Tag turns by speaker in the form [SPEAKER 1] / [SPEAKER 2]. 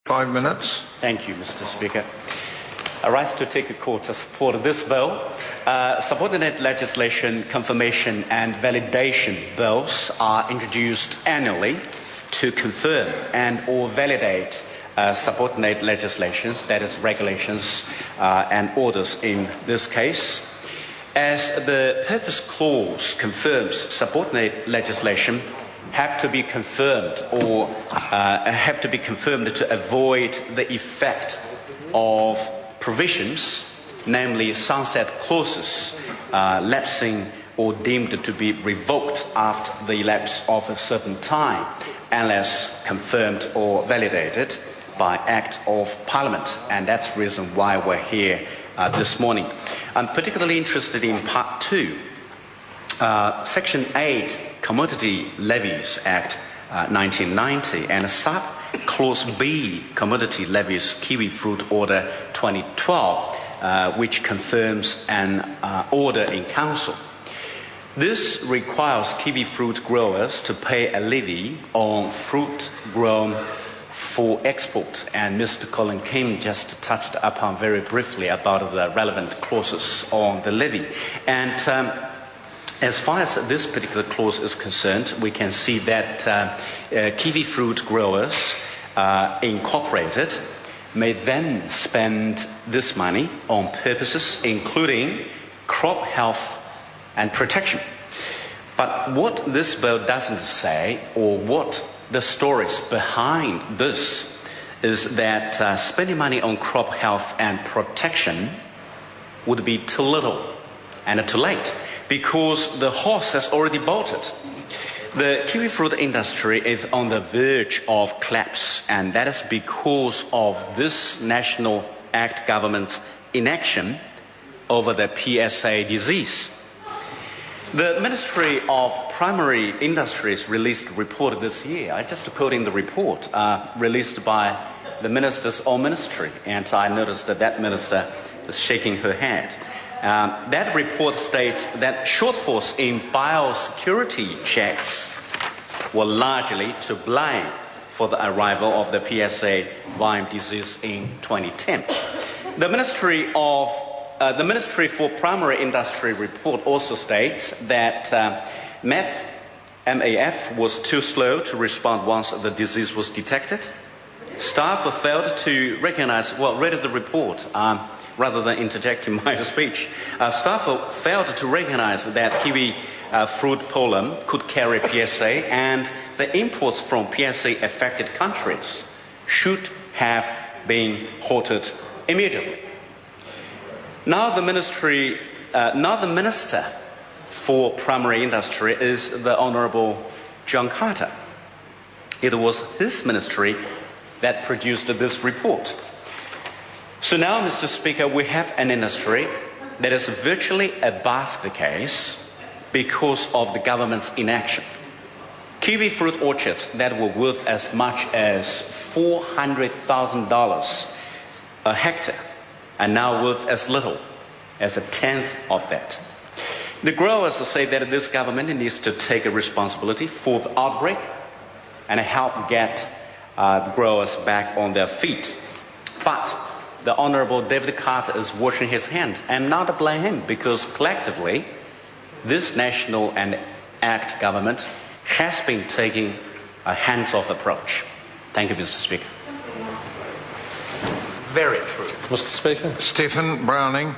[SPEAKER 1] 5 minutes.
[SPEAKER 2] Thank you, Mr. Speaker. I rise to take a call to support this bill. Subordinate legislation, confirmation and validation bills are introduced annually to confirm and or validate subordinate legislations, that is regulations and orders in this case. As the purpose clause confirms, subordinate legislation have to be confirmed to avoid the effect of provisions, namely sunset clauses, lapsing or deemed to be revoked after the elapse of a certain time, unless confirmed or validated by Act of Parliament. And that's the reason why we're here this morning. I'm particularly interested in Part 2, Section 8, Commodity Levies Act 1990, and Sub-Clause B, Commodity Levies Kiwi Fruit Order 2012, which confirms an order in Council. This requires kiwi fruit growers to pay a levy on fruit grown for export, and Mr. Colin Kim just touched upon very briefly about the relevant clauses on the levy. And as far as this particular clause is concerned, we can see that kiwi fruit growers incorporated may then spend this money on purposes including crop health and protection. But what this bill doesn't say, or what the stories behind this, is that spending money on crop health and protection would be too little and too late, because the horse has already bolted. The kiwi fruit industry is on the verge of collapse, and that is because of this National Act government's inaction over the PSA disease. The Ministry of Primary Industries released a report this year. I just quoting the report released by the minister's own ministry, and I noticed that that minister is shaking her head. That report states that shortfalls in biosecurity checks were largely to blame for the arrival of the PSA Lyme disease in 2010. The Ministry for Primary Industry report also states that MAF was too slow to respond once the disease was detected. Staff failed to recognize, well, read the report, rather than interjecting my speech. Staff failed to recognize that kiwi fruit pollen could carry PSA, and the imports from PSA-affected countries should have been halted immediately. Now the Minister for Primary Industry is the Honourable John Carter. It was his ministry that produced this report. So now, Mr. Speaker, we have an industry that is virtually a basket case because of the government's inaction. Kiwi fruit orchards that were worth as much as $400,000 a hectare are now worth as little as a tenth of that. The growers say that this government needs to take a responsibility for the outbreak and help get the growers back on their feet. But the Honourable David Carter is washing his hands, and not to blame him, because collectively this National and Act government has been taking a hands-off approach. Thank you, Mr. Speaker.
[SPEAKER 3] Very true.
[SPEAKER 4] Mr. Speaker.
[SPEAKER 1] Stephen Browning.